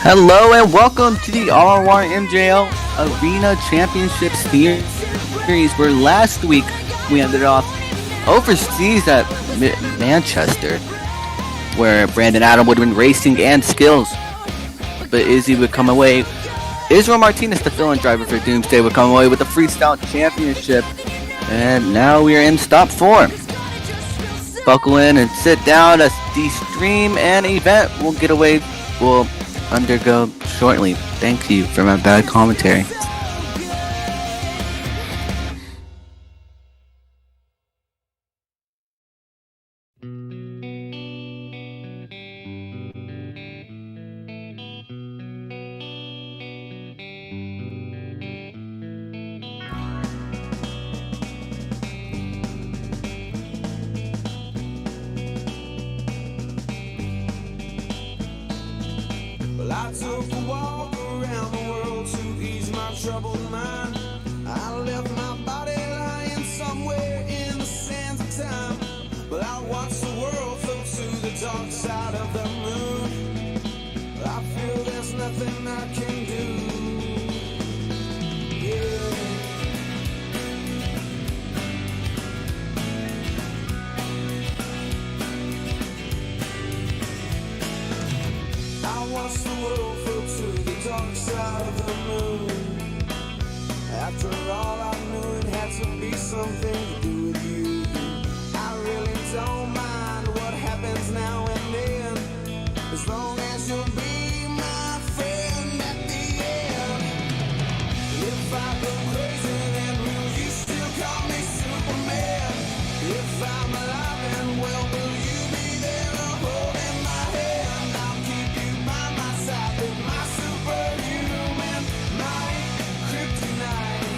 Hello and welcome to the RR MJL Arena Championship Series, where last week we ended off overseas at Manchester, where Brandon Adam would win racing and skills, but Izzy would come away. Israel Martinez, the fill-in driver for Doomsday, would come away with the Freestyle Championship, and now we are in stop 4. Buckle in and sit down as the stream and event will undergo shortly. Thank you for my bad commentary. I took a walk around the world to ease my troubled mind. I left my body lying somewhere in the sands of time. But I watched the world float to the dark side of the moon. I feel there's nothing I can do. Yeah. I watched the world float to the dark side of the moon. After all, I knew it had to be something to do with you. I really don't mind what happens now and then, as long as you'll be my friend at the end. If I go crazy, then will you still call me Superman? If I'm alive and well, will you be there holding my hand? I'll keep you by my side with my superhuman, my kryptonite.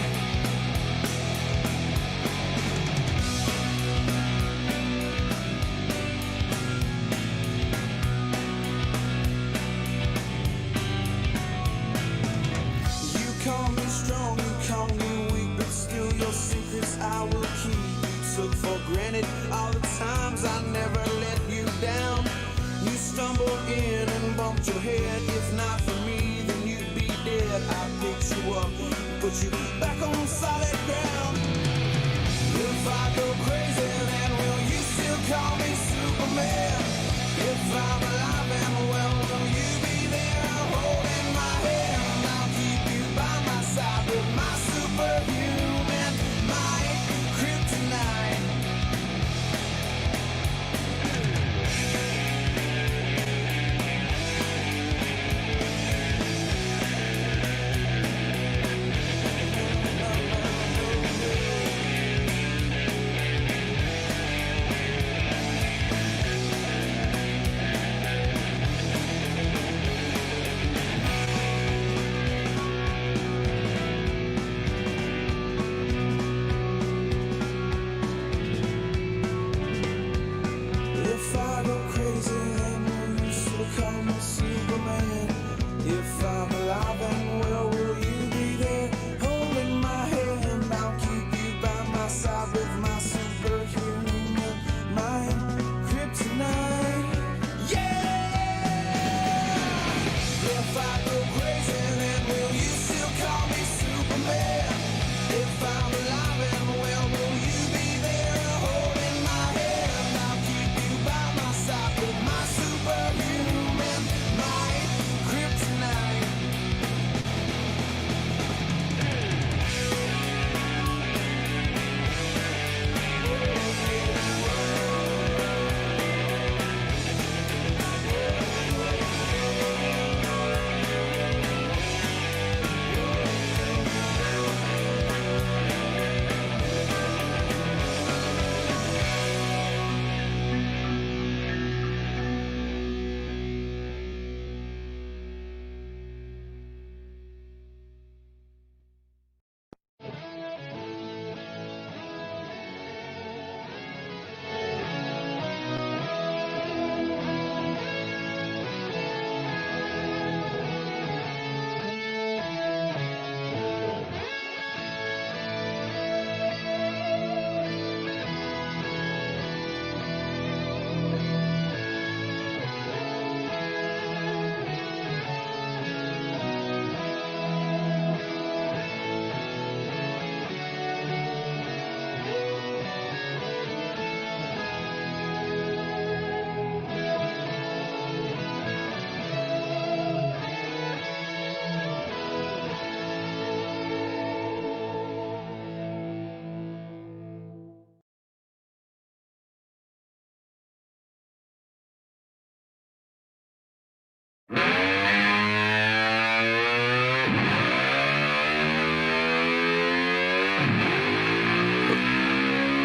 You call me strong, you call me weak, but still your secrets I will keep. You took for granted all the times I never let you down. You stumbled in and bumped your head. If not for me, then you'd be dead. I picked you up, put you back on solid ground. If I go crazy, then will you still call me Superman? If I'm alive and well, will you be there holding my hand? I'll keep you by my side with my superhuman, my kryptonite. If I go crazy, then will you still call me Superman? If I'm alive and well, will you be there holding my hand? I'll keep you by my side with my superhuman, my kryptonite. Yeah! If I go crazy, then will you still call me Superman? If I'm alive and well, will you be there holding my hand? I'll keep you by my side with my superhuman, my kryptonite.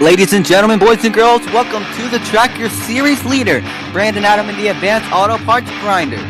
Ladies and gentlemen, boys and girls, welcome to the Track Your Series leader, Brandon Adam and the Advanced Auto Parts Grinder.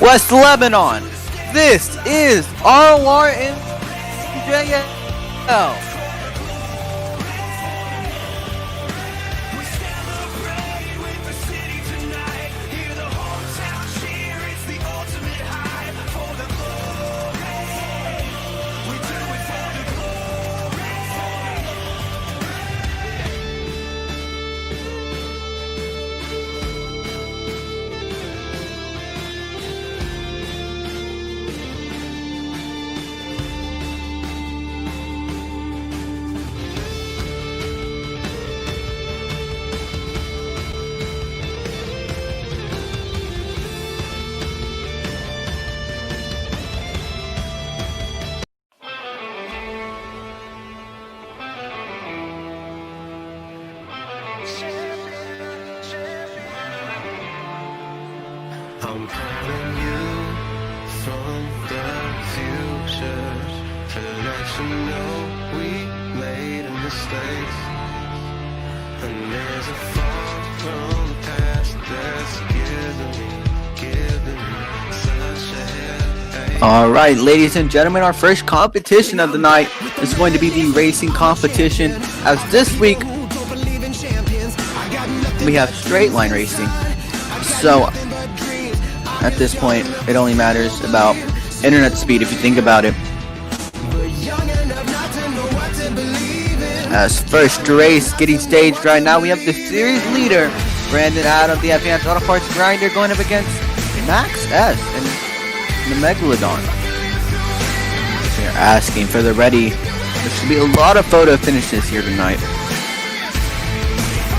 West Lebanon, this is RORNJL. I'm calling you from the future to let you know we made a mistake, and there's a fall from the past that's giving me such a headache. Alright, ladies and gentlemen, our first competition of the night is going to be the racing competition, as this week we have straight line racing. So at this point, it only matters about internet speed if you think about it. As first race getting staged right now, we have the series leader, Brandon Adam, the Advanced Auto Parts Grinder, going up against Max S and the Megalodon. They're asking for the ready. There should be a lot of photo finishes here tonight.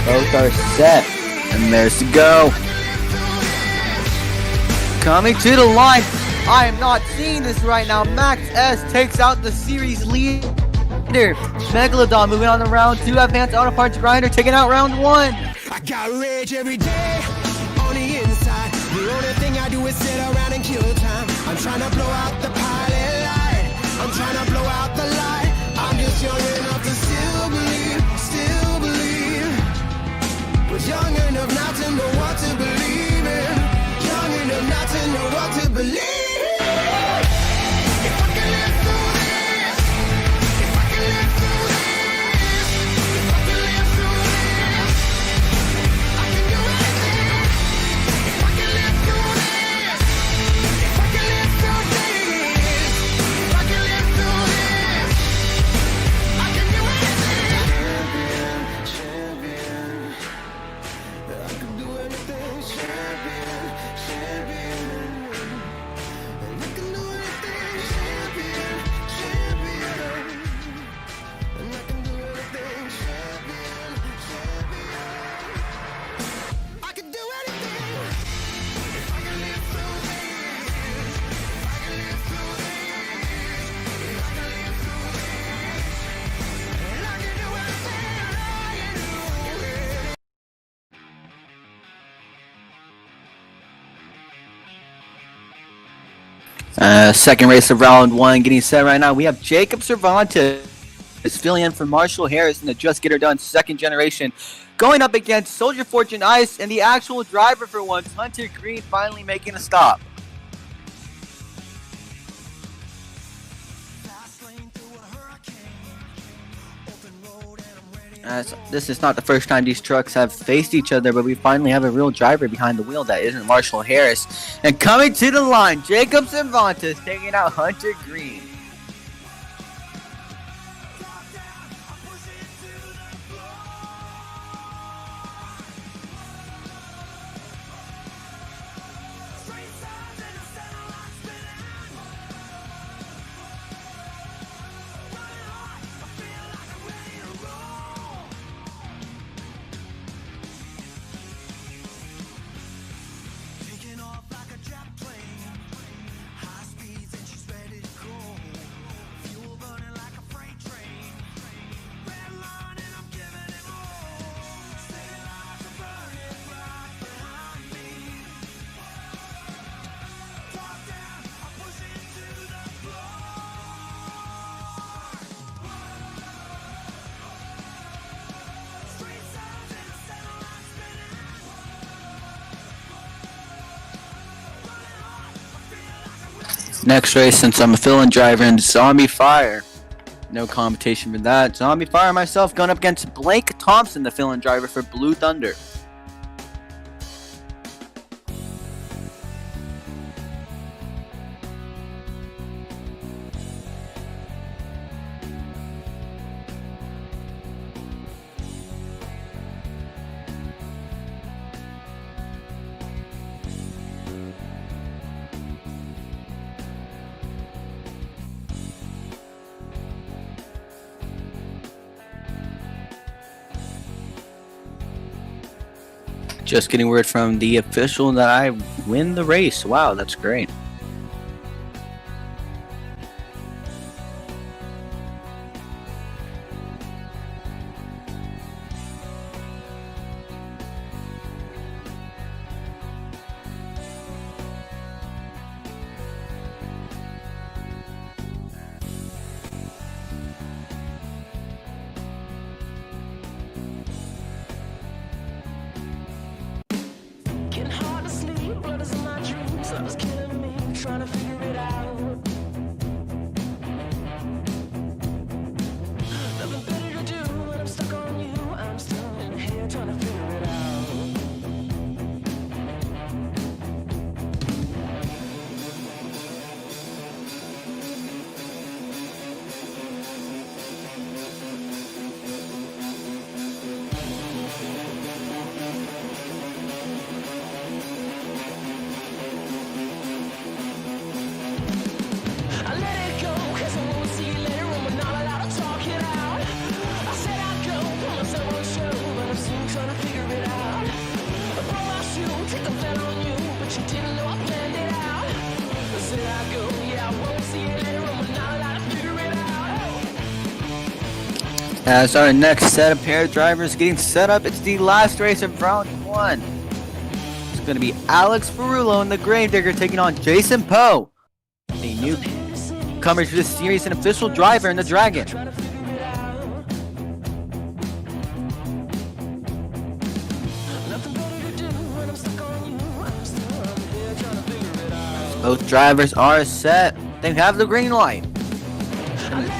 Both are set, and there's to go. Coming to the line, I am not seeing this right now. Max S takes out the series leader. Megalodon moving on to round 2. Advanced Auto Parts Grinder taking out round 1. I got rage every day on the inside. The only thing I do is sit around and kill time. I'm trying to blow out the pilot light. I'm trying to blow out the light. I'm just young enough to still believe. But young enough not to know what to believe in. Young enough not to know what to believe. If I can live through this, if I can live through this, if I can live through this, I can do anything. If I can live through this, Second race of round one getting set right now. We have Jacob Cervantes filling in for Marshall Harris in the Just Get Her Done second generation, going up against Soldier Fortune Ice and the actual driver for once, Hunter Green, finally making a stop. This is not the first time these trucks have faced each other, but we finally have a real driver behind the wheel that isn't Marshall Harris. And coming to the line, Jacob Cervantes taking out Hunter Green. Next race, since I'm a fill-in driver in Zombie Fire, no competition for that. Zombie Fire myself going up against Blake Thompson, the fill-in driver for Blue Thunder. Just getting word from the official that I win the race. Wow, that's great. Trying to figure it out. Nothing better to do when I'm stuck on you. I'm still in here trying to figure it out. As our next set of pair of drivers getting set up, it's the last race of round one. It's going to be Alex Ferrulo in the Gravedigger taking on Jason Poe, a newcomer to this series and official driver in the Dragon. Both drivers are set. They have the green light.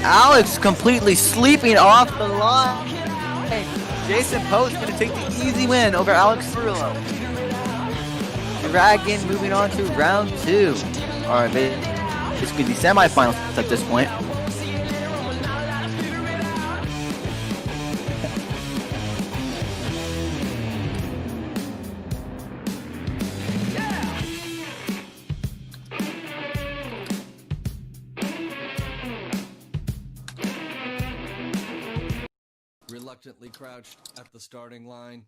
Alex completely sleeping off the line. Jason Poe's going to take the easy win over Alex Ferrulo. Dragon moving on to round two. Alright, this could be semifinals at this point. Reluctantly crouched at the starting line,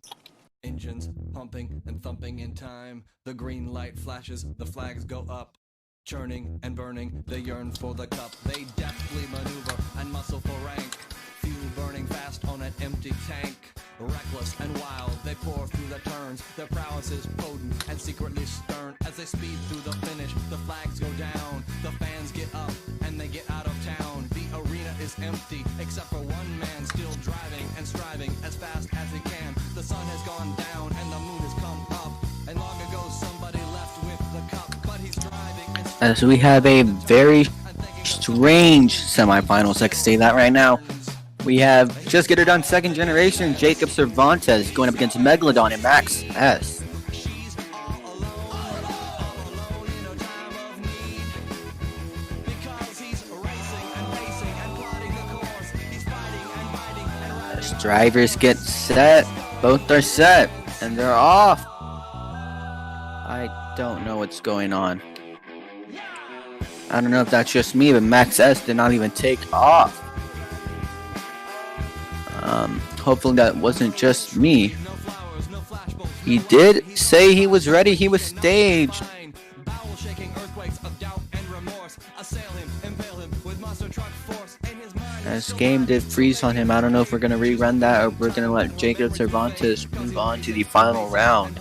engines pumping and thumping in time. The green light flashes, the flags go up, churning and burning, they yearn for the cup. They deftly maneuver and muscle for rank, fuel burning fast on an empty tank. Reckless and wild, they pour through the turns. Their prowess is potent and secretly stern. As they speed through the finish, the flags go down. The fans get up and they get out of town. The arena is empty, except for one man still driving and striving as fast as he can. The sun has gone down and the moon has come up. And long ago somebody left with the cup, but he's driving and striving. As we have a very strange semifinals, I can say that right now. We have Just Get Her Done second generation Jacob Cervantes going up against Megalodon and Max S. As drivers get set, both are set, and they're off. I don't know what's going on. I don't know if that's just me, but Max S did not even take off. Hopefully that wasn't just me. He did say he was ready. He was staged. This game did freeze on him. I don't know if we're going to rerun that or we're going to let Jacob Cervantes move on to the final round.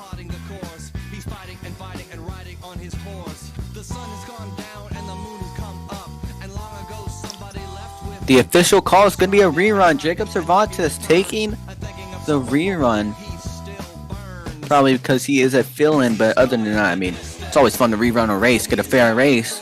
The official call is going to be a rerun. Jacob Cervantes taking the rerun. Probably because he is a fill-in, but other than that, I mean, it's always fun to rerun a race, get a fair race.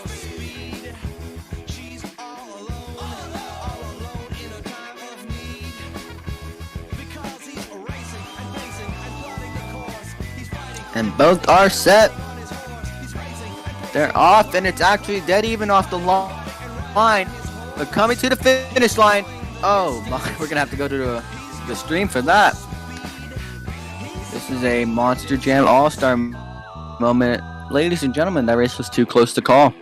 And both are set. They're off, and it's actually dead even off the line. But coming to the finish line. Oh my, we're gonna have to go to the stream for that. This is a Monster Jam All-Star moment. Ladies and gentlemen, that race was too close to call.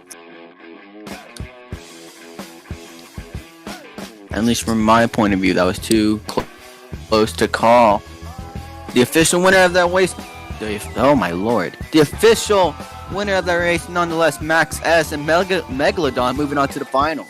At least from my point of view, that was too close to call. The official winner of that race, oh my lord. The official winner of that race, nonetheless, Max S and Megalodon moving on to the finals.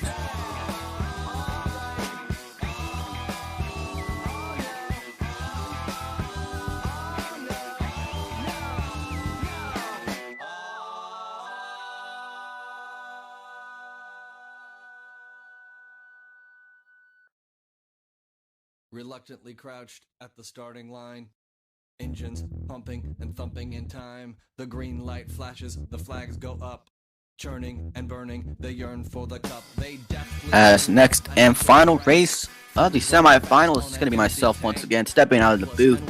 Reluctantly crouched at the starting line, engines pumping and thumping in time. The green light flashes, the flags go up, churning and burning, they yearn for the cup. They deftly As next and final race of the semifinals is going to be myself once again, stepping out of the booth.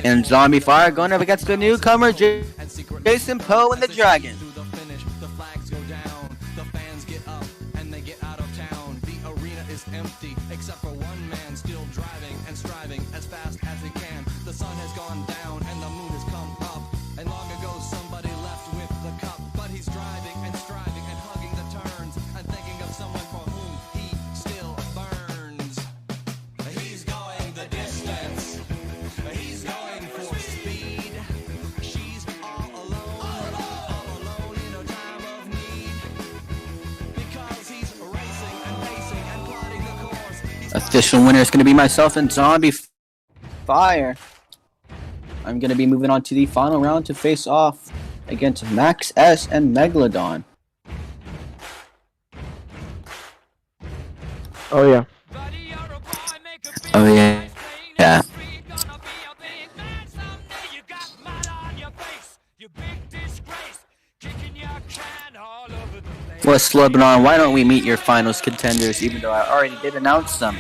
And Zombie Fire going up against the newcomer, Jason Poe and the Dragon. the finish, the flags go down, the fans get up and they get out of town. The arena is empty, except for one man still driving and striving as fast as he can. The sun has gone down and the moon has come up, and long ago somebody left with the cup, but he's driving and striving and hugging the turns and thinking of someone for whom he still burns. He's going the distance, he's going for speed. She's all alone in a time of need, because he's racing and pacing and plotting the course. Official winner is going to be myself and Zombie Fire. I'm going to be moving on to the final round to face off against Max S and Megalodon. Oh yeah. Oh yeah. Yeah. What's Lebanon? Why don't we meet your finals contenders, even though I already did announce them?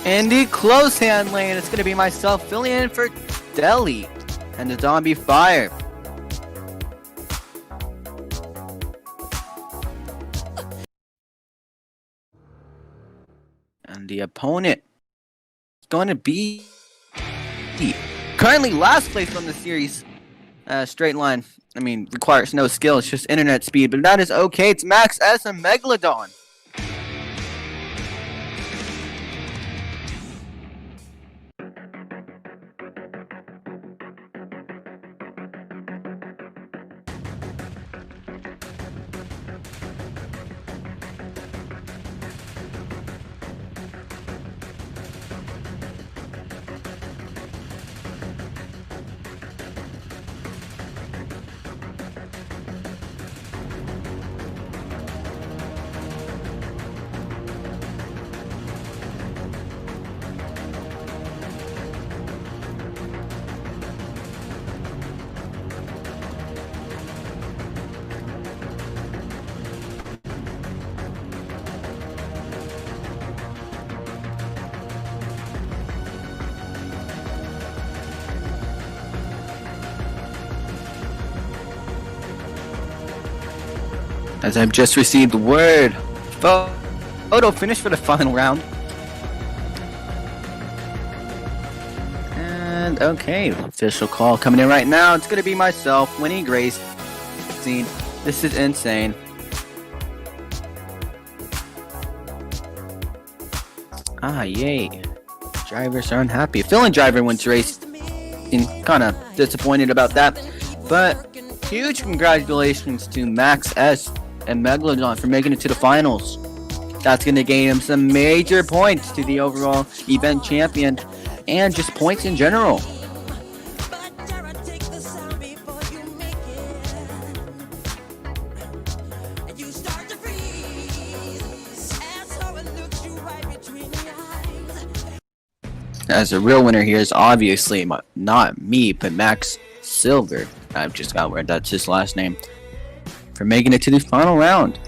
In the close hand lane, it's going to be myself filling in for Deli and the Zombie Fire. And the opponent is going to be currently last place from the series. Straight line. I mean, requires no skill. It's just internet speed. But that is okay. It's Max S and Megalodon. As I've just received word. Photo finish for the final round. And okay, official call coming in right now. It's gonna be myself, Winnie Grace. This is insane. Yay. Drivers are unhappy. Feeling driver wins race. Kinda disappointed about that. But huge congratulations to Max S and Megalodon for making it to the finals. That's going to gain him some major points to the overall event champion and just points in general. As a real winner here is obviously not me, but Max Silver. I've just got where that's his last name. For making it to the final round.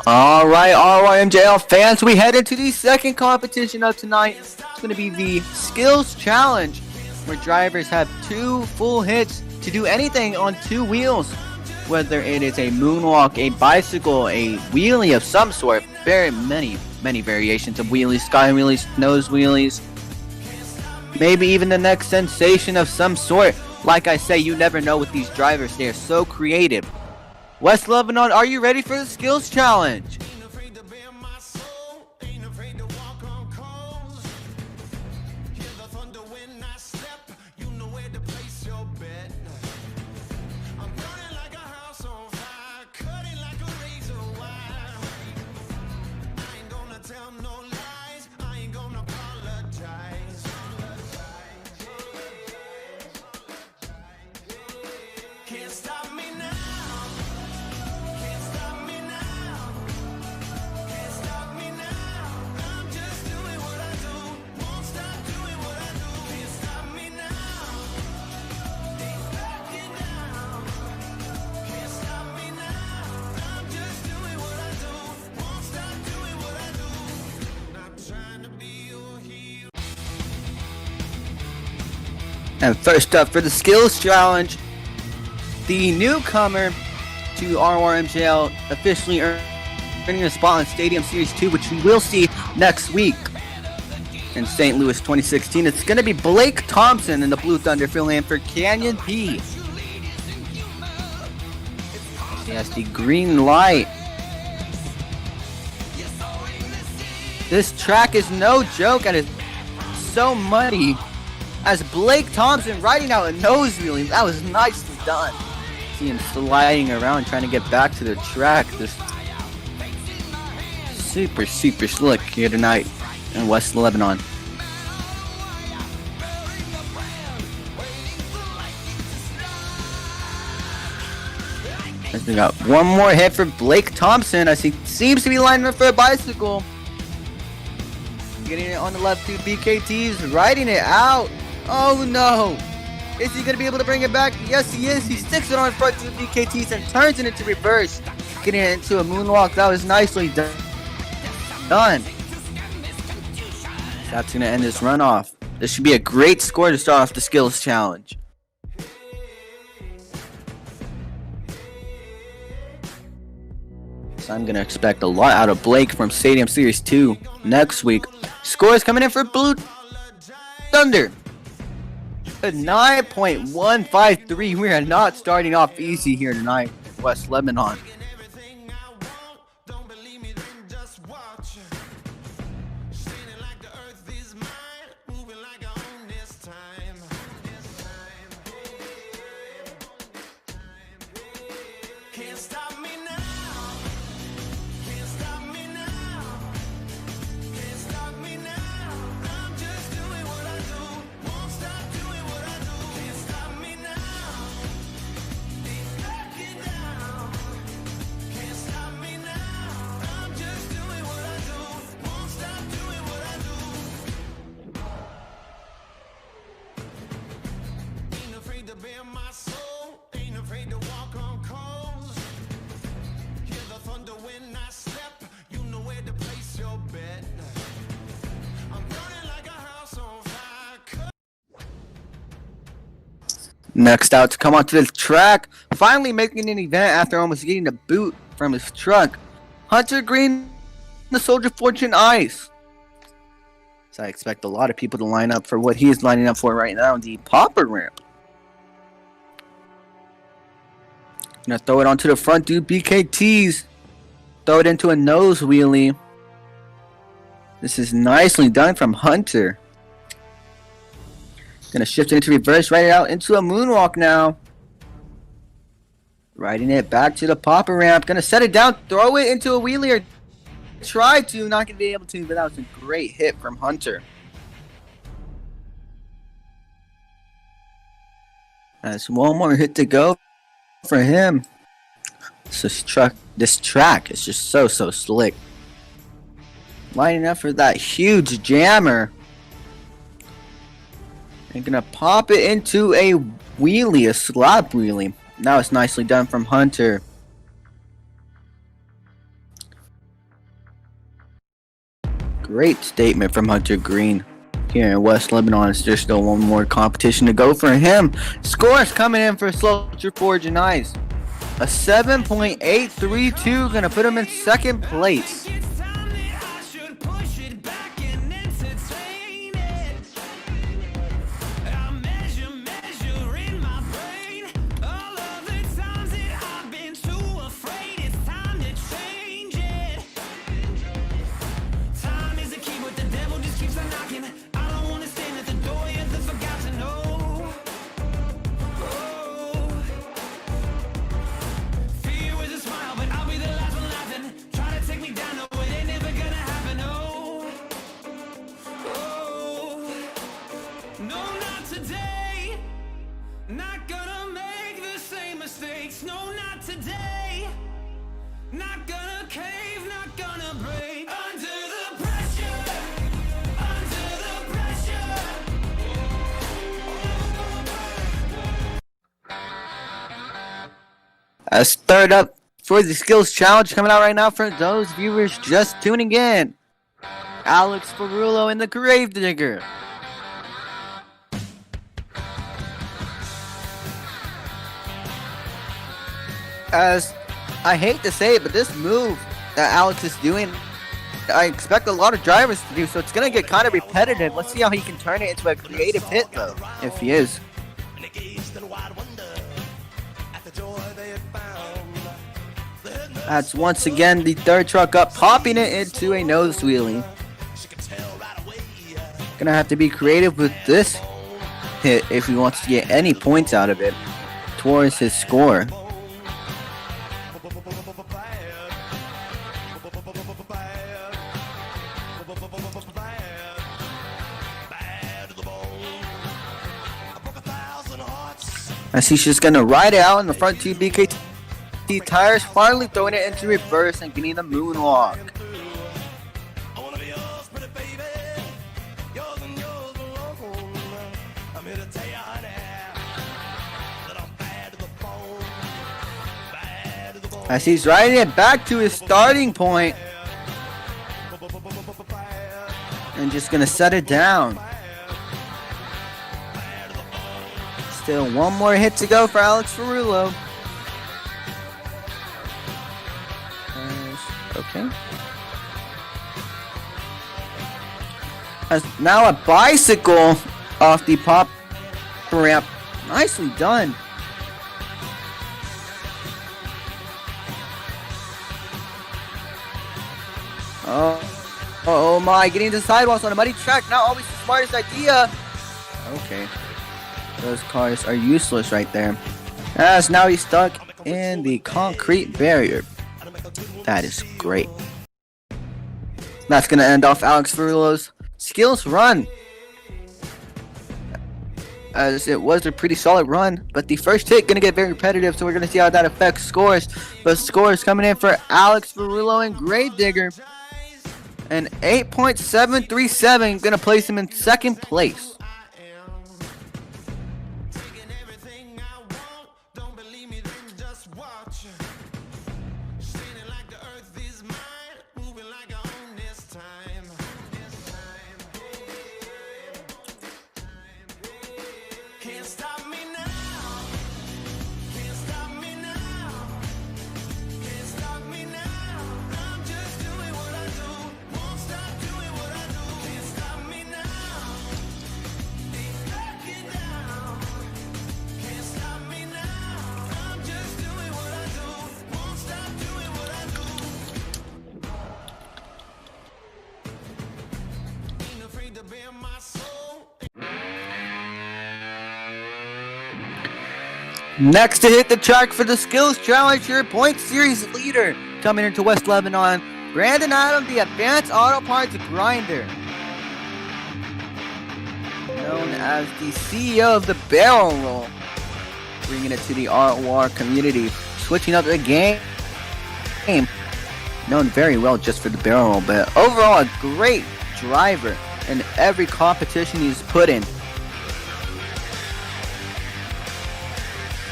Alright, RYMJL fans, we head into the second competition of tonight. It's going to be the Skills Challenge, where drivers have 2 full hits to do anything on 2 wheels. Whether it is a moonwalk, a bicycle, a wheelie of some sort. Very many variations of wheelies, sky wheelies, nose wheelies. Maybe even the next sensation of some sort. Like I say, you never know with these drivers. They are so creative. West Lebanon, are you ready for the Skills Challenge? And first up for the Skills Challenge, the newcomer to RRMJL officially earning a spot on Stadium Series 2, which we will see next week in St. Louis 2016. It's going to be Blake Thompson in the Blue Thunder filling in for Canyon P. He has the green light. This track is no joke and it's so muddy. As Blake Thompson riding out a nose wheelie, that was nicely done. See him sliding around trying to get back to the track. Just super slick here tonight in West Lebanon. As we got one more hit for Blake Thompson as he seems to be lining up for a bicycle. Getting it on the left two BKTs, riding it out. Oh no! Is he going to be able to bring it back? Yes, he is. He sticks it on front two BKTs and turns it into reverse. Getting it into a moonwalk. That was nicely done. That's going to end this runoff. This should be a great score to start off the Skills Challenge. So I'm going to expect a lot out of Blake from Stadium Series 2 next week. Scores coming in for Blue Thunder. A 9.153. We are not starting off easy here tonight in West Lebanon. Next out to come onto the track, finally making an event after almost getting a boot from his truck, Hunter Green, the Soldier Fortune Ice. So I expect a lot of people to line up for what he's lining up for right now, the popper ramp. Gonna throw it onto the front, do BKTs. Throw it into a nose wheelie. This is nicely done from Hunter. Gonna shift it into reverse, ride it out into a moonwalk now. Riding it back to the popper ramp. Gonna set it down, throw it into a wheelie or try to, not gonna be able to, but that was a great hit from Hunter. That's one more hit to go for him. This track is just so slick. Lining up for that huge jammer. And gonna pop it into a wheelie, a slap wheelie. Now it's nicely done from Hunter. Great statement from Hunter Green. Here in West Lebanon, there's still one more competition to go for him. Scores coming in for Soldier Fortune Ice. A 7.832, gonna put him in second place. As third up for the skills challenge coming out right now for those viewers just tuning in, Alex Ferrulo and the Gravedigger. As I hate to say it, but this move that Alex is doing, I expect a lot of drivers to do, so it's going to get kind of repetitive. Let's see how he can turn it into a creative hit, though, if he is. That's once again the third truck up, popping it into a nose wheelie. Gonna have to be creative with this hit if he wants to get any points out of it towards his score. As he's just gonna ride it out in the front two BKT tires, finally throwing it into reverse and getting the moonwalk. As he's riding it back to his starting point and just gonna set it down. Still one more hit to go for Alex Ferrulo. Okay. As now a bicycle off the pop ramp. Nicely done. Oh my, getting into sidewalks on a muddy track, not always the smartest idea. Okay. Those cars are useless right there. As now he's stuck in the concrete barrier. That is great. That's going to end off Alex Ferrulo's skills run. As it was a pretty solid run, but the first hit going to get very repetitive, so we're going to see how that affects scores. But scores coming in for Alex Ferrulo and Gravedigger. An 8.737, going to place him in second place. Next to hit the track for the skills challenge, your point series leader coming into West Lebanon, Brandon Adams, the Advanced Auto Parts Grinder, known as the CEO of the barrel roll, bringing it to the ROR community, switching up the game, known very well just for the barrel roll, but overall a great driver in every competition he's put in.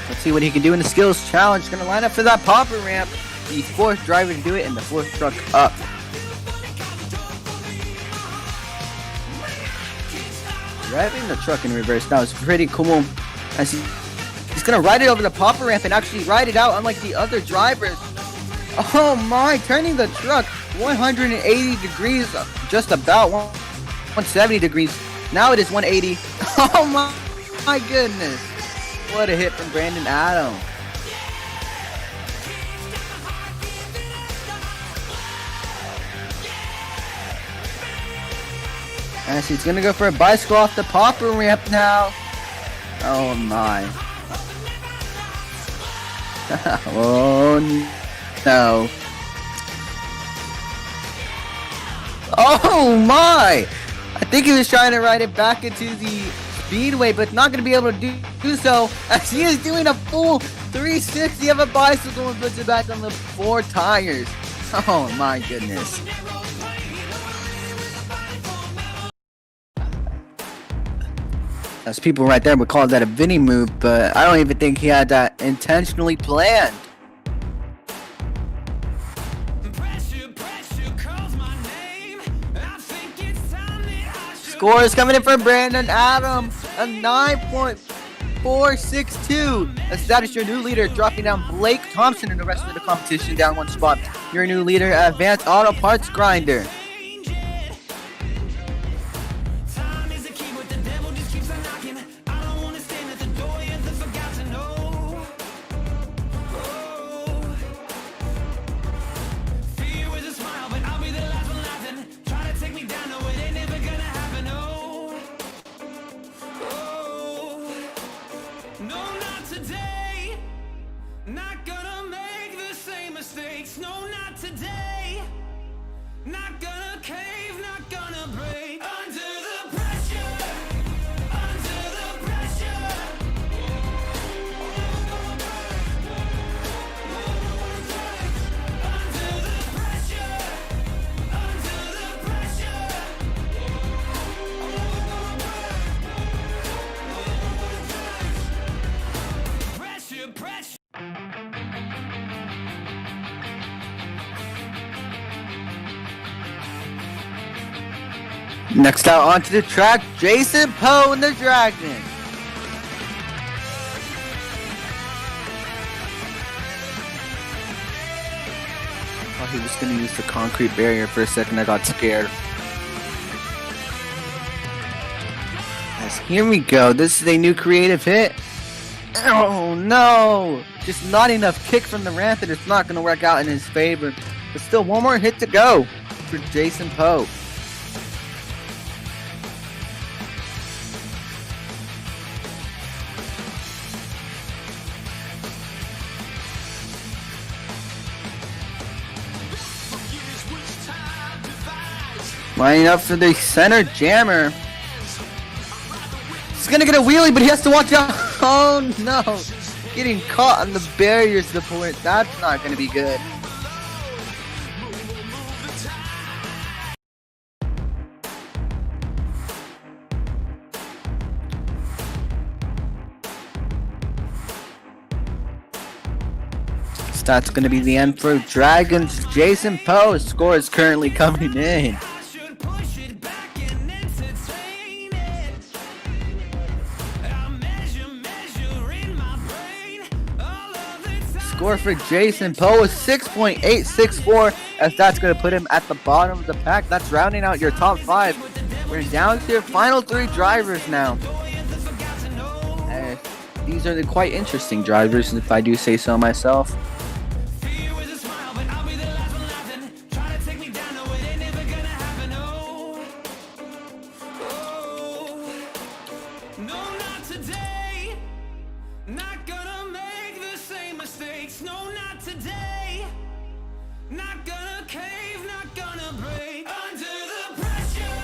Let's see what he can do in the skills challenge. Gonna line up for that popper ramp. The fourth driver to do it, and the fourth truck up. Driving the truck in reverse. That was pretty cool. As he's gonna ride it over the popper ramp and actually ride it out, unlike the other drivers. Oh my! Turning the truck 180 degrees, just about 170 degrees. Now it is 180. Oh my goodness! What a hit from Brandon Adams. And she's gonna go for a bicycle off the popper ramp now. Oh my. Oh no. Oh my! I think he was trying to ride it back into the speedway, but not going to be able to do so, as he is doing a full 360 of a bicycle and puts it back on the four tires. Oh my goodness. As people right there would call that a Vinny move, but I don't even think he had that intentionally planned. Score is coming in for Brandon Adams, a 9.462. As that is your new leader, dropping down Blake Thompson in the rest of the competition down one spot. Your new leader, Advanced Auto Parts Grinder. Not gonna make the same mistakes. No, not today. Not gonna cave, not gonna break. Under the pressure. Under the pressure. Under the pressure. Under the pressure. Pressure, pressure. Next out onto the track, Jason Poe and the Dragon. Thought he was going to use the concrete barrier for a second. I got scared. Yes, here we go. This is a new creative hit. Oh no! Just not enough kick from the ramp, and it's not going to work out in his favor. But still, one more hit to go for Jason Poe. Lining up for the center jammer. He's gonna get a wheelie, but he has to watch out. Oh no! Getting caught on the barriers to the point. That's not gonna be good. That's going to be the end for Dragons. Jason Poe score is currently coming in. Score for Jason Poe is 6.864, as that's going to put him at the bottom of the pack. That's rounding out your top 5. We're down to your final 3 drivers now. These are the quite interesting drivers, if I do say so myself. No, not today. Not gonna make today. Not gonna cave, not gonna break. Under the pressure,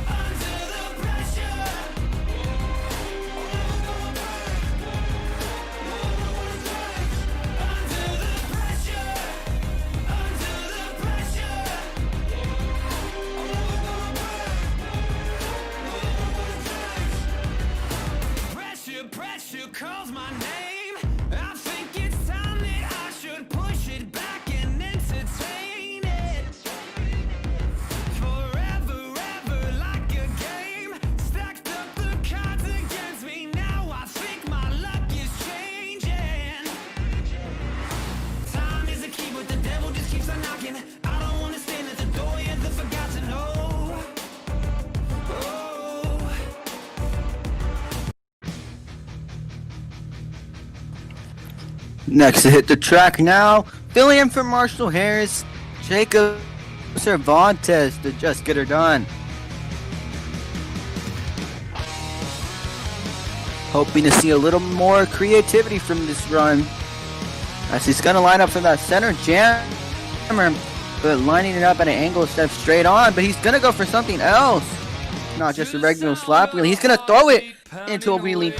under the pressure. Under the pressure, under the pressure. Pressure, pressure calls my name. I think it's time that I should push it back and entertain it. Forever, ever like a game. Stacked up the cards against me. Now I think my luck is changing. Time is a key, but the devil just keeps on knocking. I don't wanna stand at the door, you're the forgotten. Oh, oh. Next to hit the track now, filling in for Marshall Harris, Jacob Cervantes to just get her done. Hoping to see a little more creativity from this run, as he's going to line up for that center jammer, but lining it up at an angle step straight on, but he's going to go for something else. Not just a regular slap wheelie, he's going to throw it into a wheelie.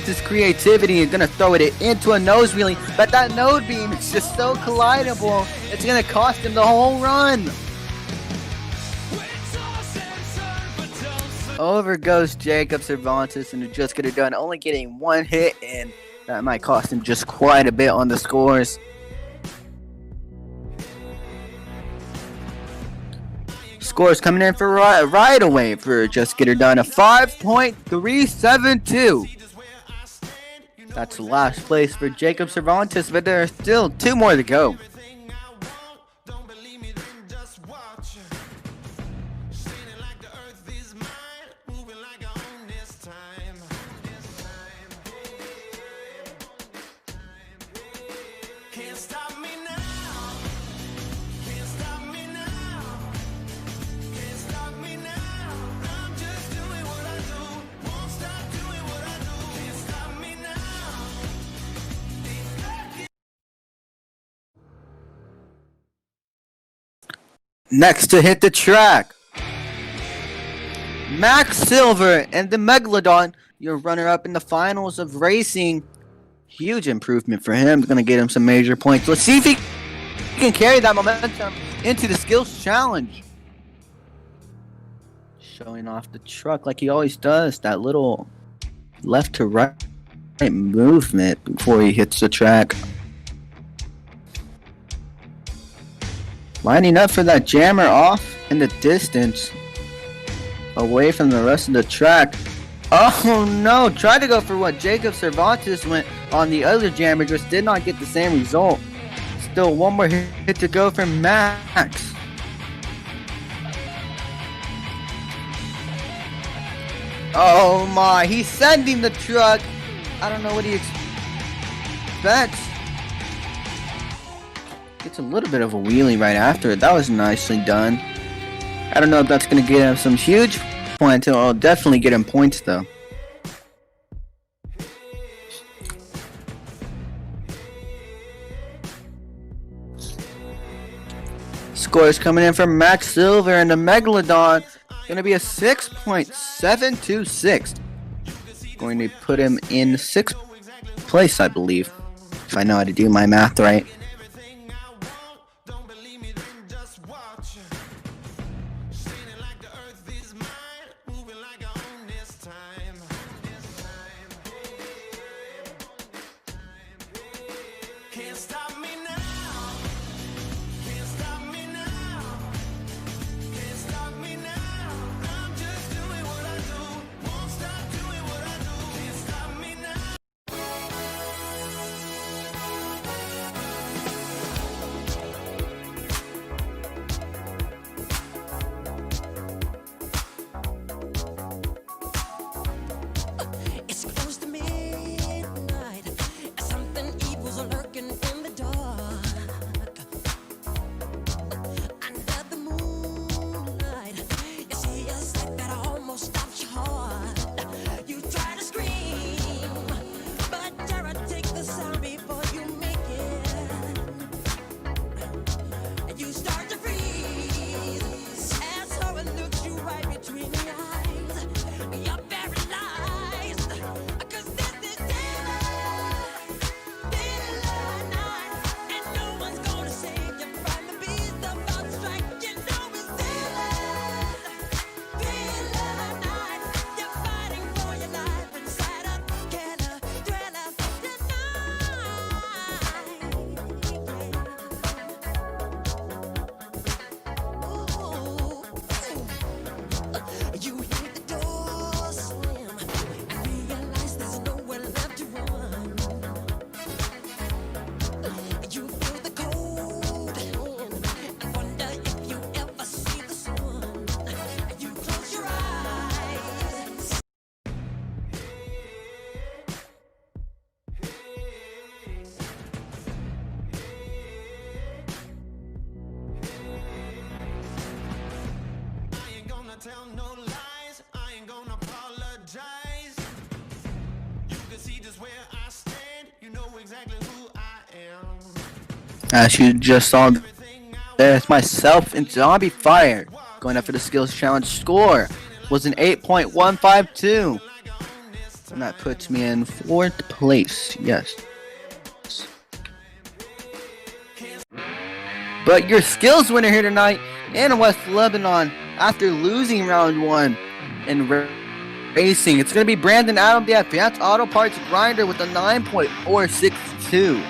This creativity and gonna throw it into a nose wheelie, but that node beam is just so collidable, it's gonna cost him the whole run. Over goes Jacob Cervantes and just get it done, only getting one hit, and that might cost him just quite a bit on the scores. Scores coming in for right away for just get her done, a 5.372. That's last place for Jacob Cervantes, but there are still 2 more to go. Can't stop me now. Can't stop me now. Can't stop me now. I'm just doing what I do. Won't stop doing what I do. Can't stop me now. Next to hit the track, Max Silver and the Megalodon, your runner-up in the finals of racing. Huge improvement for him. It's going to get him some major points. Let's see if he can carry that momentum into the skills challenge. Showing off the truck like he always does. That little left to right movement before he hits the track. Lining up for that jammer off in the distance, away from the rest of the track. Oh no, tried to go for what Jacob Cervantes went on the other jammer, just did not get the same result. Still one more hit to go from Max. Oh my, he's sending the truck. I don't know what he expects. Gets a little bit of a wheelie right after it. That was nicely done. I don't know if that's going to get him some huge points. It'll definitely get him points though. Scores coming in from Max Silver and the Megalodon. Going to be a 6.726. Going to put him in 6th place, I believe, if I know how to do my math right. Can't stop me now. Can't stop me now. Can't stop me now. I'm just doing what I do. Won't stop doing what I do. Can't stop me now. As you just saw, there's myself and Zombie Fire going up for the Skills Challenge. Score was an 8.152. And that puts me in 4th place. Yes. But your skills winner here tonight in West Lebanon after losing round 1 in racing. It's going to be Brandon Adam, the Advanced Auto Parts Grinder, with a 9.462.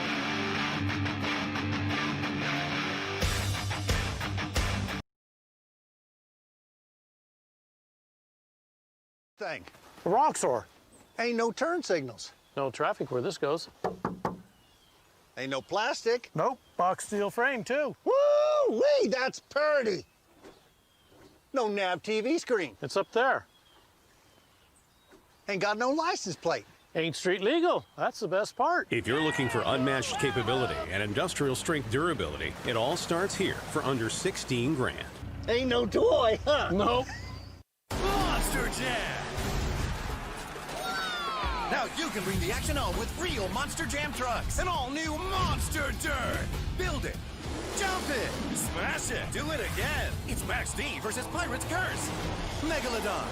Thing. The Roxor. Ain't no turn signals. No traffic where this goes. Ain't no plastic. Nope. Box steel frame, too. Woo-wee, that's purty. No nav TV screen. It's up there. Ain't got no license plate. Ain't street legal. That's the best part. If you're looking for unmatched capability and industrial strength durability, it all starts here for under 16 grand. Ain't no toy, huh? Nope. Monster Jam! Now you can bring the action on with real Monster Jam trucks. An all-new Monster Dirt. Build it. Jump it. Smash it. Do it again. It's Max D versus Pirate's Curse. Megalodon.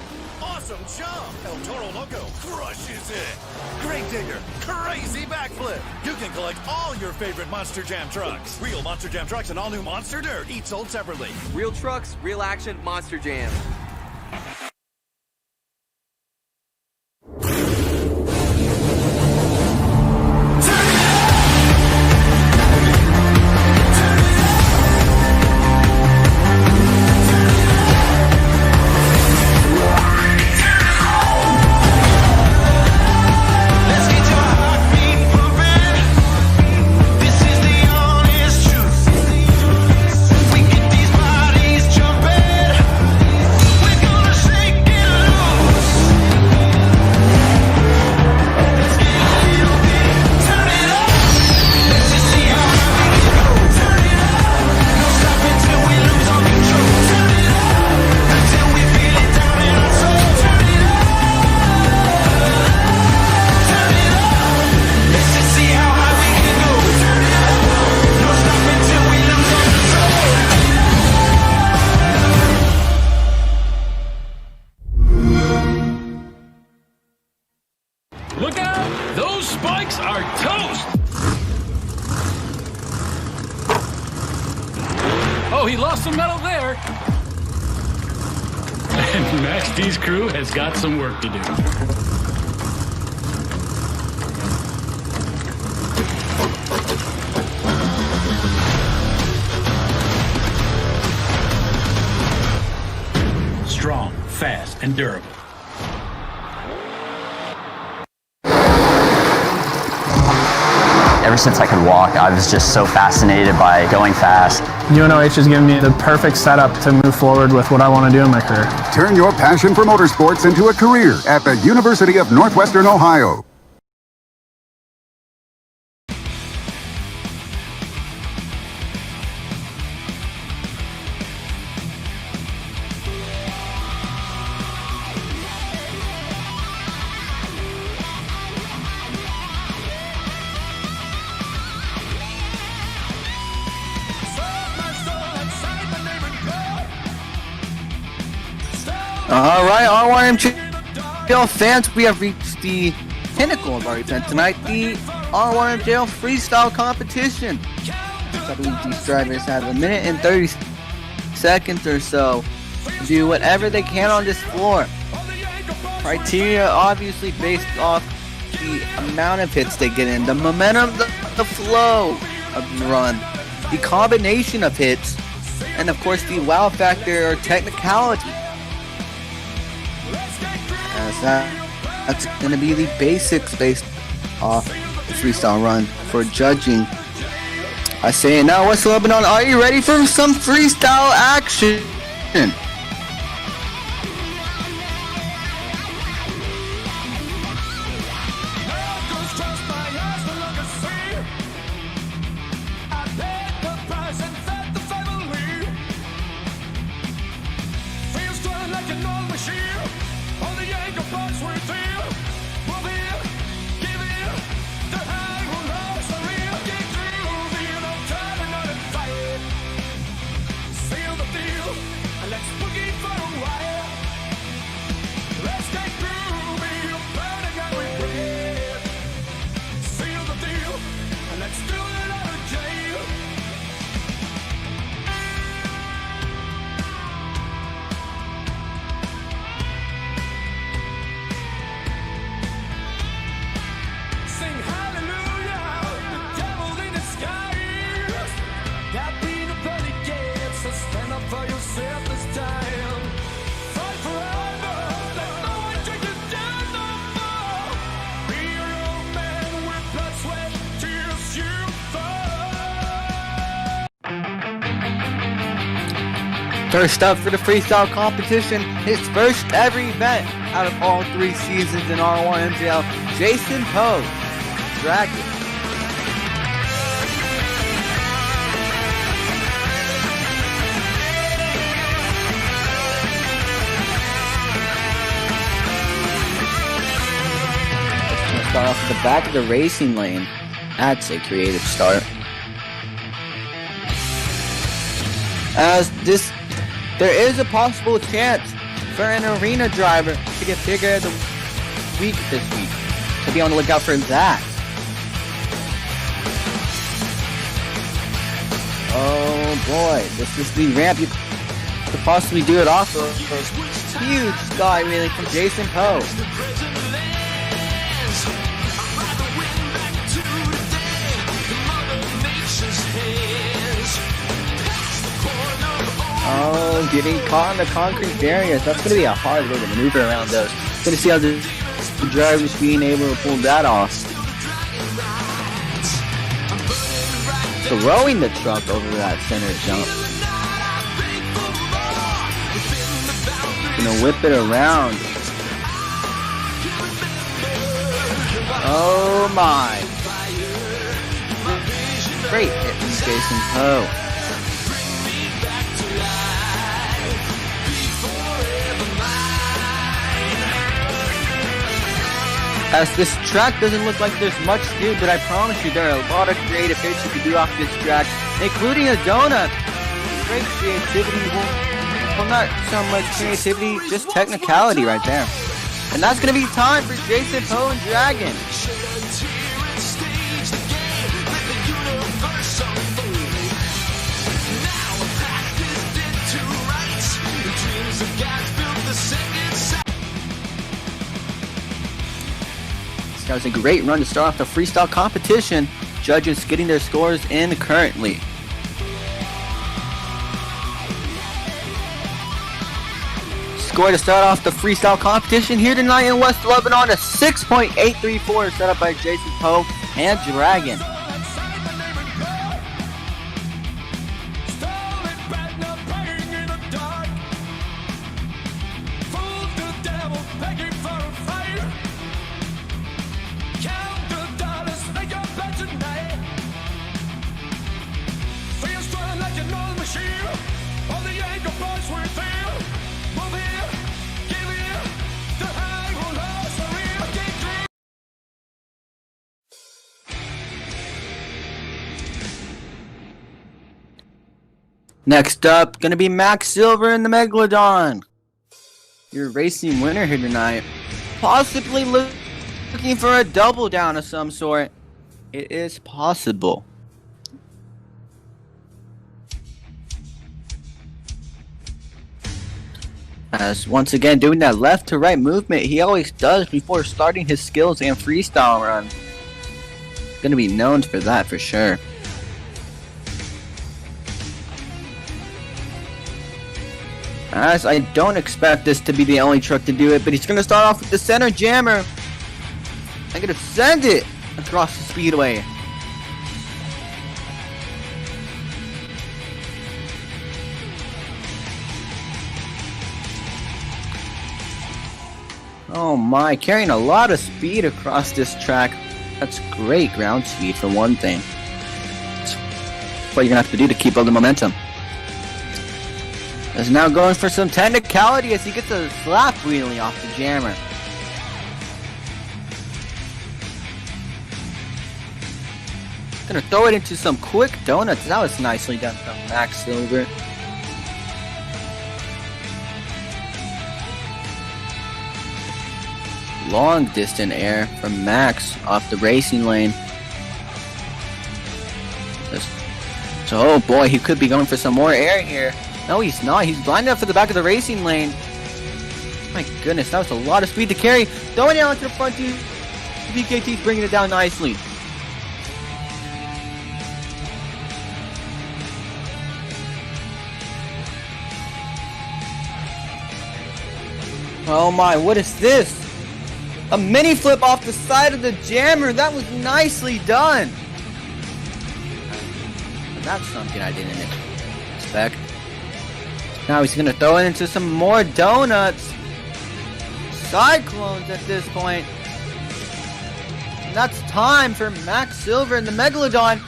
Awesome jump. El Toro Loco crushes it. Great Digger. Crazy backflip. You can collect all your favorite Monster Jam trucks. Real Monster Jam trucks and all-new Monster Dirt. Each sold separately. Real trucks, real action, Monster Jam. Look out! Those spikes are toast! Oh, he lost some metal there. And Max D's crew has got some work to do. Strong, fast, and durable. Ever since I could walk, I was just so fascinated by going fast. UNOH has given me the perfect setup to move forward with what I want to do in my career. Turn your passion for motorsports into a career at the University of Northwestern Ohio. All right, R1MJL fans, we have reached the pinnacle of our event tonight, the R1MJL Freestyle Competition. I believe these drivers have a minute and 30 seconds or so to do whatever they can on this floor. Criteria obviously based off the amount of hits they get in, the momentum, the flow of the run, the combination of hits, and of course the wow factor or technicality. That's going to be the basics based off the freestyle run for judging. I say it now, West Lebanon, are you ready for some freestyle action? First up for the freestyle competition, his first ever event out of all 3 seasons in R1 MJL, Jason Poe, Dragon. Start off at the back of the racing lane. That's a creative start. There is a possible chance for an arena driver to get figure of the week this week. So be on the lookout for that. Oh boy, this is the ramp you could possibly do it off of. Huge sky wheeling from Jason Poe. Oh, getting caught in the concrete barriers. That's going to be a hard way to maneuver around those. Going to see how the driver's being able to pull that off. Throwing the truck over that center jump. Going to whip it around. Oh my. Great hit from Jason Poe. As this track doesn't look like there's much to do, but I promise you there are a lot of creative hits you can do off this track, including a donut. Great creativity. Well, not so much creativity, just technicality right there. And that's going to be time for Jason Poe and Dragon. That was a great run to start off the freestyle competition. Judges getting their scores in currently. Score to start off the freestyle competition here tonight in West Lebanon, a 6.834 set up by Jason Poe and Dragon. Next up, gonna be Max Silver in the Megalodon. Your racing winner here tonight. Possibly looking for a double down of some sort. It is possible. As once again doing that left to right movement he always does before starting his skills and freestyle run. Gonna be known for that for sure. As I don't expect this to be the only truck to do it, but he's going to start off with the center jammer. I'm going to send it across the speedway. Oh my, carrying a lot of speed across this track. That's great ground speed for one thing. That's what you're going to have to do to keep up the momentum. Is now going for some technicality as he gets a slap wheelie off the jammer. Gonna throw it into some quick donuts. That was nicely done from Max Silver. Long distance air from Max off the racing lane. So, oh boy, he could be going for some more air here. No, he's not. He's lined up for the back of the racing lane. My goodness, that was a lot of speed to carry. Throwing it onto the front two. VKT's bringing it down nicely. Oh my, what is this? A mini flip off the side of the jammer. That was nicely done. That's something I didn't expect. Now he's gonna throw it into some more donuts. Cyclones at this point. And that's time for Max Silver and the Megalodon.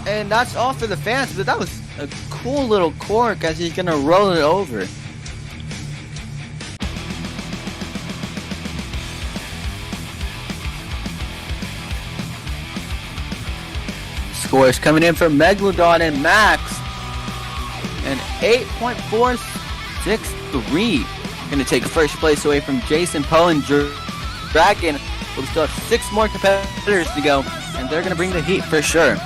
And that's all for the fans, but that was a cool little cork as he's gonna roll it over. Scores coming in for Megalodon and Max. An 8.463. Gonna take first place away from Jason Poe and Dragon. But we still have 6 more competitors to go, and they're gonna bring the heat for sure.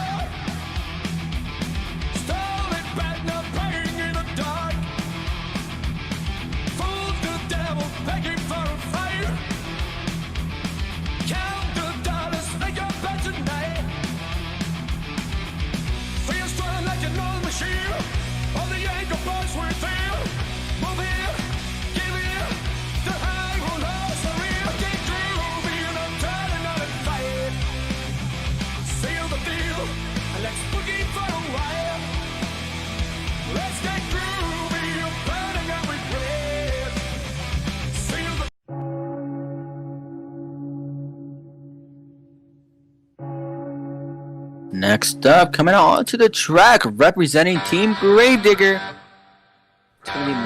Next up, coming out onto the track, representing Team Gravedigger, it's going to be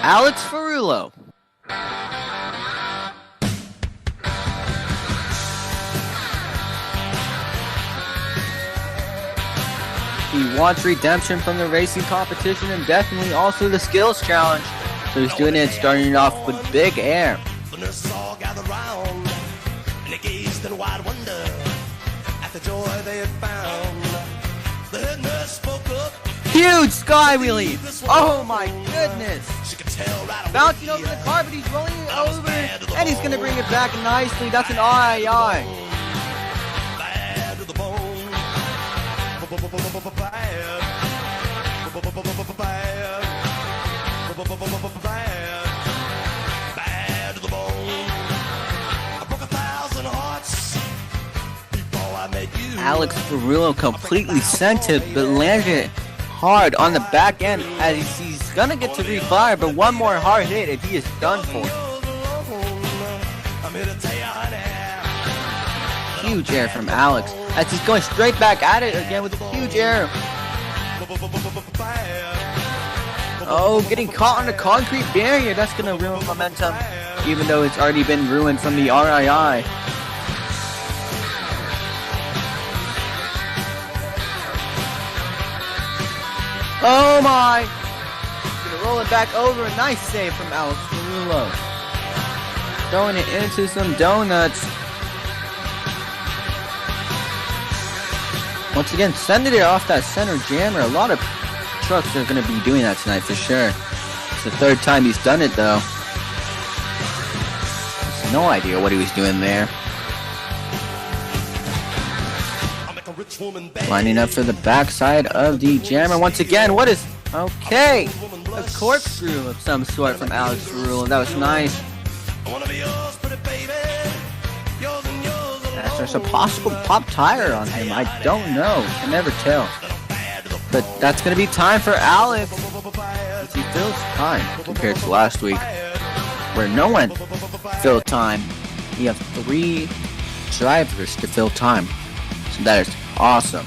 Alex Ferrulo. He wants redemption from the racing competition and definitely also the skills challenge. So he's doing it, starting it off with big air. The nurses all gathered round, and they gazed in wide wonder at the joy they had found. The head nurse spoke up. Huge sky wheelie! Oh my goodness! Bouncing over the carpet, he's rolling it over, and he's gonna bring it back nicely. That's an RII. Bad to the bone. Bad to the bone. I broke 1,000 hearts before I met you. Alex Ferrulo completely sent it, but landed it hard on the back end as he's gonna get to refire, but one more hard hit and he is done for. Huge air from Alex as he's going straight back at it again with a huge air. Oh, getting caught on a concrete barrier. That's gonna ruin momentum, even though it's already been ruined from the RII. Oh my! Gonna roll it back over. A nice save from Alex Ferrulo. Throwing it into some donuts. Once again, sending it off that center jammer. A lot of trucks are gonna be doing that tonight for sure. It's the 3rd time he's done it though. Has no idea what he was doing there. Lining up for the backside of the jammer once again. What is... Okay. A corkscrew of some sort from Alex Ferrulo. That was nice. There's a possible pop tire on him. I don't know. Can never tell. But that's going to be time for Alex. As he fills time compared to last week, where no one filled time. You have 3 drivers to fill time. So that is awesome.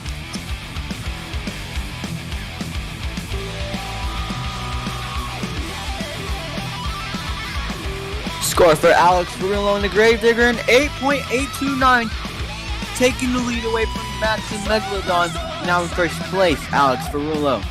Score for Alex Ferrulo and the Gravedigger, an 8.829, taking the lead away from Max and Megalodon. Now in first place, Alex Ferrulo.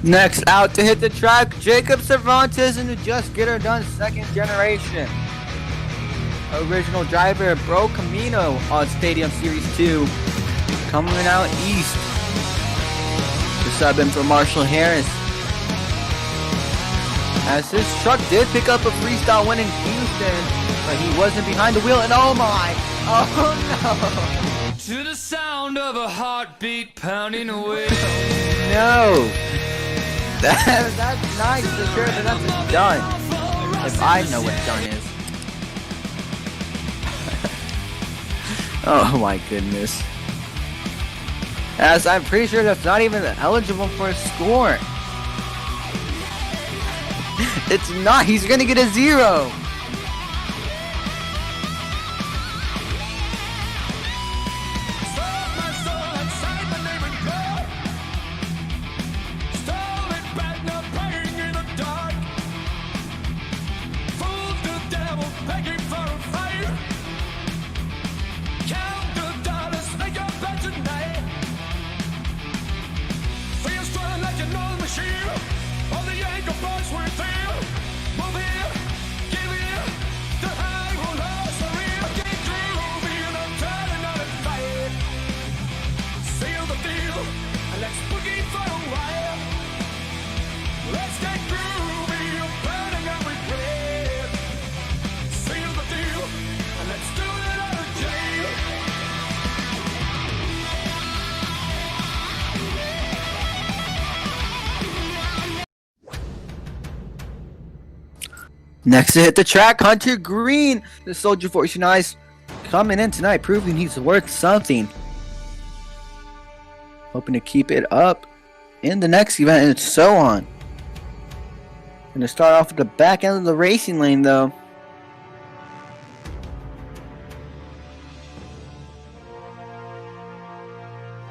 Next out to hit the track, Jacob Cervantes and the Just Get Her Done second generation. Original driver Bro Camino on Stadium Series 2. Coming out east. The subbing for Marshall Harris. As his truck did pick up a freestyle win in Houston, but he wasn't behind the wheel, and oh my! Oh no! To the sound of a heartbeat pounding away. No! That's nice to hear, but that's done. If I know what done is. Oh my goodness. As I'm pretty sure that's not even eligible for a score. It's not. He's gonna get a 0. Next to hit the track, Hunter Green, the Soldier 49, coming in tonight, proving he's worth something. Hoping to keep it up in the next event and so on. Gonna start off at the back end of the racing lane though.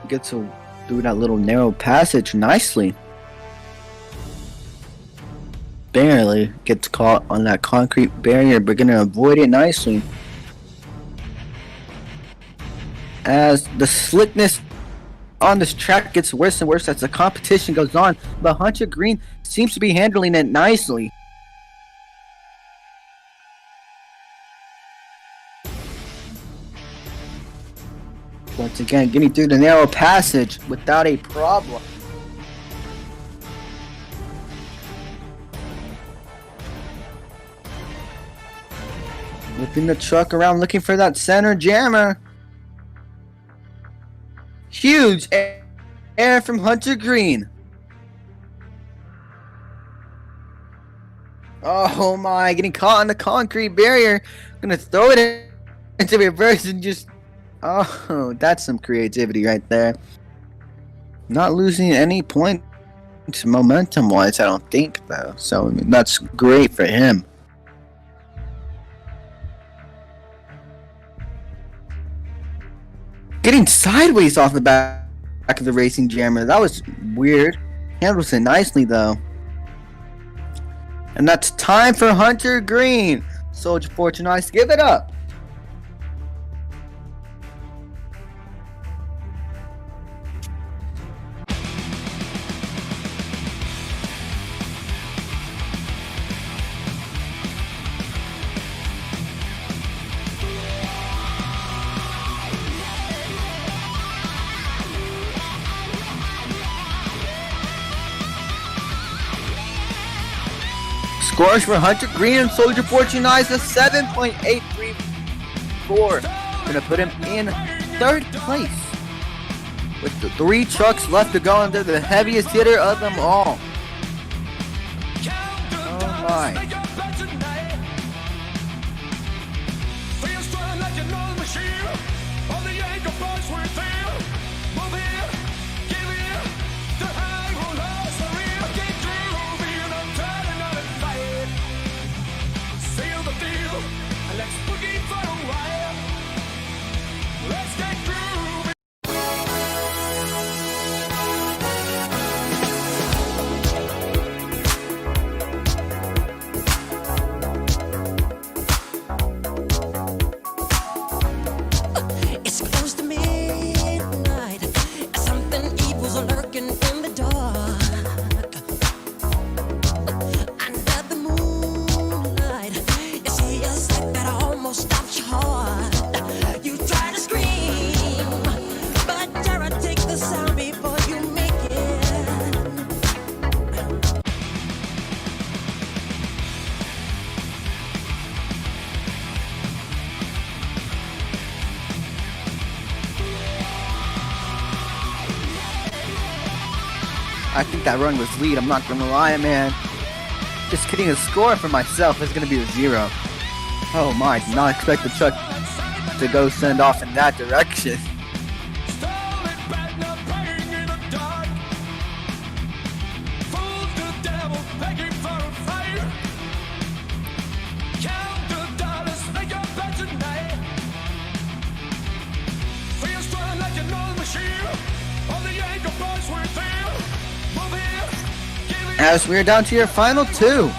Gets to do that little narrow passage nicely. Barely gets caught on that concrete barrier, but gonna avoid it nicely. As the slickness on this track gets worse and worse as the competition goes on, but Hunter Green seems to be handling it nicely. Once again, getting through the narrow passage without a problem. Whipping the truck around looking for that center jammer. Huge air from Hunter Green. Oh my, getting caught on the concrete barrier. Gonna throw it into reverse and just... Oh, that's some creativity right there. Not losing any points momentum-wise, I don't think, though. So, I mean, that's great for him. Getting sideways off the back of the racing jammer. That was weird. Handles it nicely, though. And that's time for Hunter Green. Soldier Fortune, give it up. Scores for Hunter Green and Soldier Fortune is a 7.834. Gonna put him in third place. With the 3 trucks left to go, and they're the heaviest hitter of them all. Oh my. It's close to midnight. I think that run was lead. I'm not gonna lie, man. Just getting a score for myself is gonna be a 0. Oh my, did not expect the truck to go send off in that direction. As we're down to your final 2.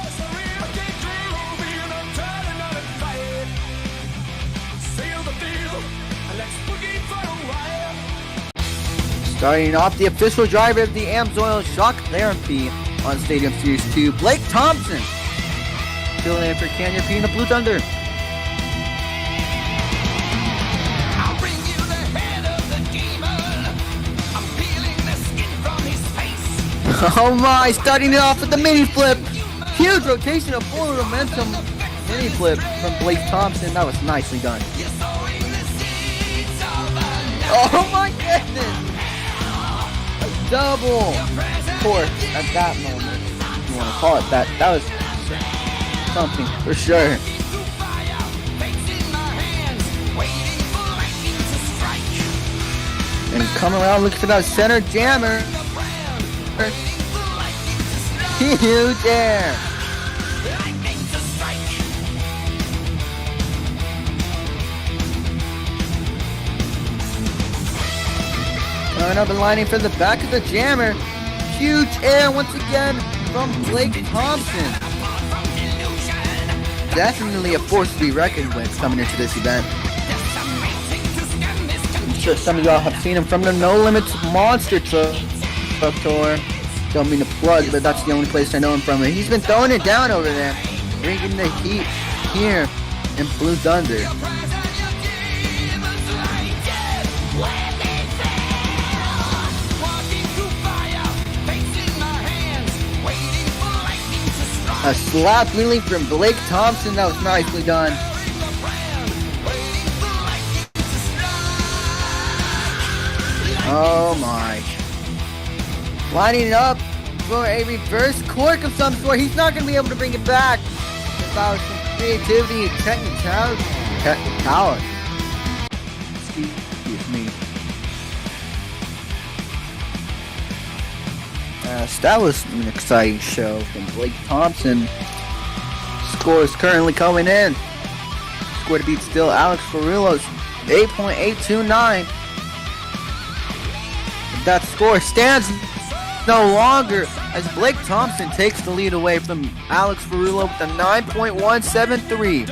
Starting off, the official driver of the AMSOIL Shock Therapy on Stadium Series 2, Blake Thompson. Filling in for Canyon P in the Blue Thunder. Oh my, starting it off with the mini flip. Huge rotation of forward momentum mini flip from Blake Thompson. That was nicely done. Oh my goodness. A double torque at that moment. If you want to call it that. That was something for sure. And come around looking for that center jammer. Huge air. Another lining for the back of the jammer. Huge air once again from Blake Thompson. Definitely a force to be reckoned with coming into this event. I'm sure some of y'all have seen him from the No Limits Monster Truck Tour. Don't mean to plug, but that's the only place I know him from. He's been throwing it down over there, bringing the heat here in Blue Thunder. A slap wheelie from Blake Thompson. That was nicely done. Oh my. Lining up for a reverse cork of some sort. He's not going to be able to bring it back without some creativity and technicality. Excuse me. That was an exciting show from Blake Thompson. Score is currently coming in. Score to beat still Alex Ferrillo's 8.829. That score stands no longer as Blake Thompson takes the lead away from Alex Ferrillo with a 9.173.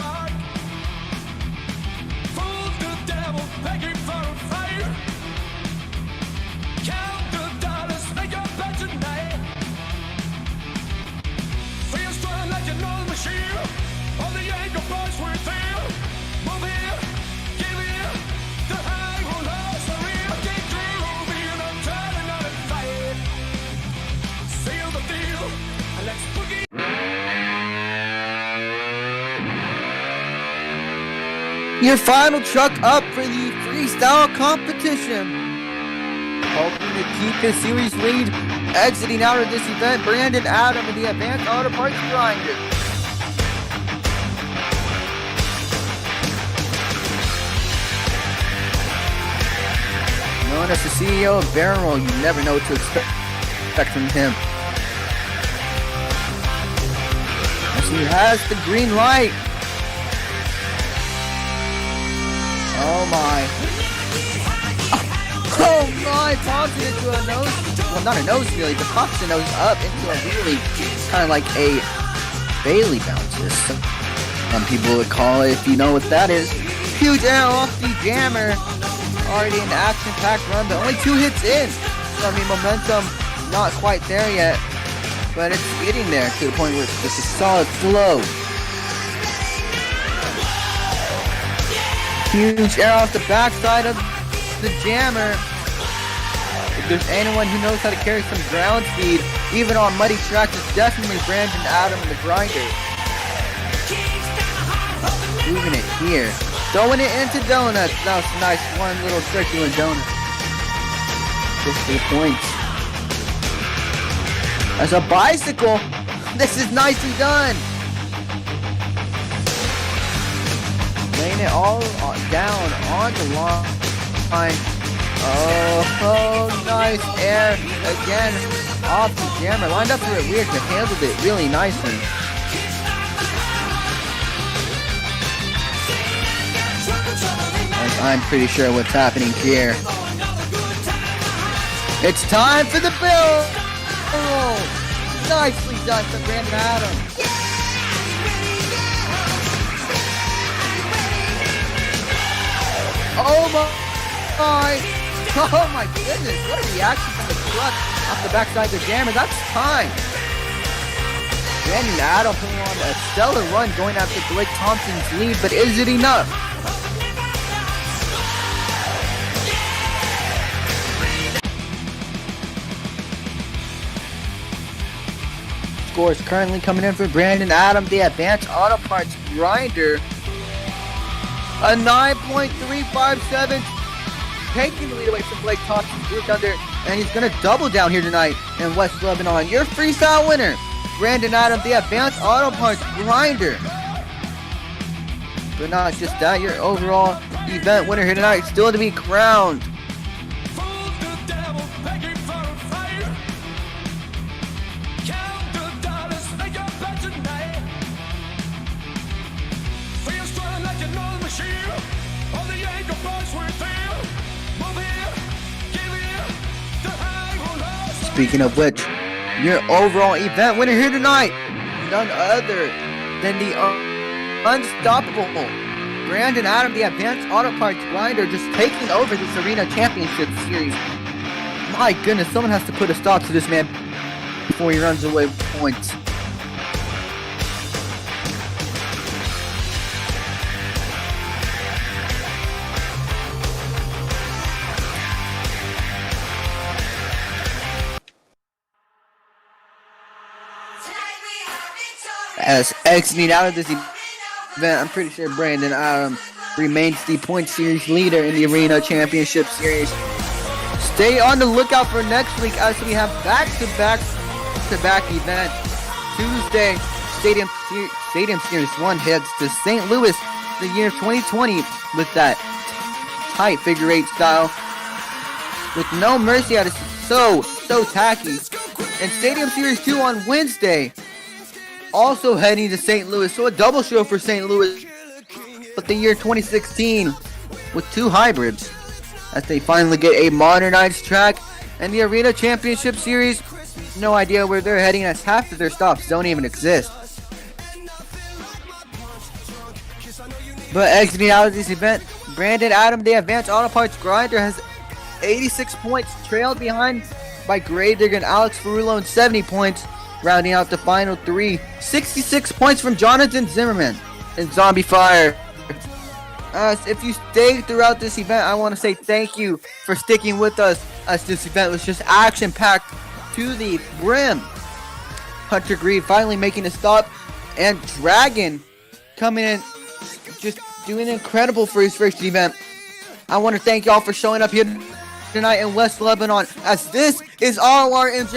Your final truck up for the freestyle competition. Hoping to keep his series lead, exiting out of this event, Brandon Adam in the Advanced Auto Parts Grinder. Known as the CEO of Barrel, you never know what to expect from him. As he has the green light. Oh my. Oh my, pops it into a nose, well not a nose wheelie, but pops the nose up into a wheelie, kind of like a Bailey bounces. Some people would call it, if you know what that is. Huge air off the jammer. Already an action-packed run, but only 2 hits in. So I mean, momentum not quite there yet, but it's getting there to the point where it's just a solid flow. Huge air off the backside of the jammer. If there's anyone who knows how to carry some ground speed, even on muddy tracks, it's definitely Brandon Adam in the grinder. Moving it here. Throwing it into donuts. That was a nice one little circular donut. Just for the points. As a bicycle, this is nicely done. Laying it all down on the line. Oh, nice air again off the jammer. Lined up for it weird, but handled it really nicely. And I'm pretty sure what's happening here. It's time for the bill. Oh, nicely done from Brandon Adams. Oh my goodness, what a reaction from the truck off the backside of the jammer. That's time. Brandon Adams putting on a stellar run going after Blake Thompson's lead, but is it enough? Score is currently coming in for Brandon Adams, the Advanced Auto Parts Grinder. A 9.357, taking the lead away from Blake Thompson, Blue Thunder, and he's going to double down here tonight in West Lebanon. Your freestyle winner, Brandon Adams, the Advanced Auto Parts Grinder. But not just that, your overall event winner here tonight, still to be crowned. Speaking of which, your overall event winner here tonight, none other than the unstoppable Brandon Adams, the Advanced Auto Parts Grinder, just taking over this Arena Championship Series. My goodness, someone has to put a stop to this man before he runs away with points. As exiting out of this event, I'm pretty sure Brandon Adams remains the point series leader in the Arena Championship Series. Stay on the lookout for next week as we have back-to-back events. Tuesday, Stadium Series 1 heads to St. Louis the year 2020 with that tight figure 8 style with no mercy at it. So tacky. And Stadium Series 2 on Wednesday, also heading to St. Louis, so a double show for St. Louis with the year 2016 with 2 hybrids as they finally get a modernized track. And the Arena Championship Series, no idea where they're heading as half of their stops don't even exist. But exiting out of this event, Brandon Adams, the Advanced Auto Parts Grinder, has 86 points, trailed behind by Gradig and Alex Ferrulo and 70 points. Rounding out the final 3, 66 points from Jonathan Zimmerman and Zombie Fire. If you stayed throughout this event, I want to say thank you for sticking with us as this event was just action-packed to the brim. Hunter Greed finally making a stop, and Dragon coming in just doing incredible for his first event. I want to thank y'all for showing up here tonight in West Lebanon, as this is ROR MJ.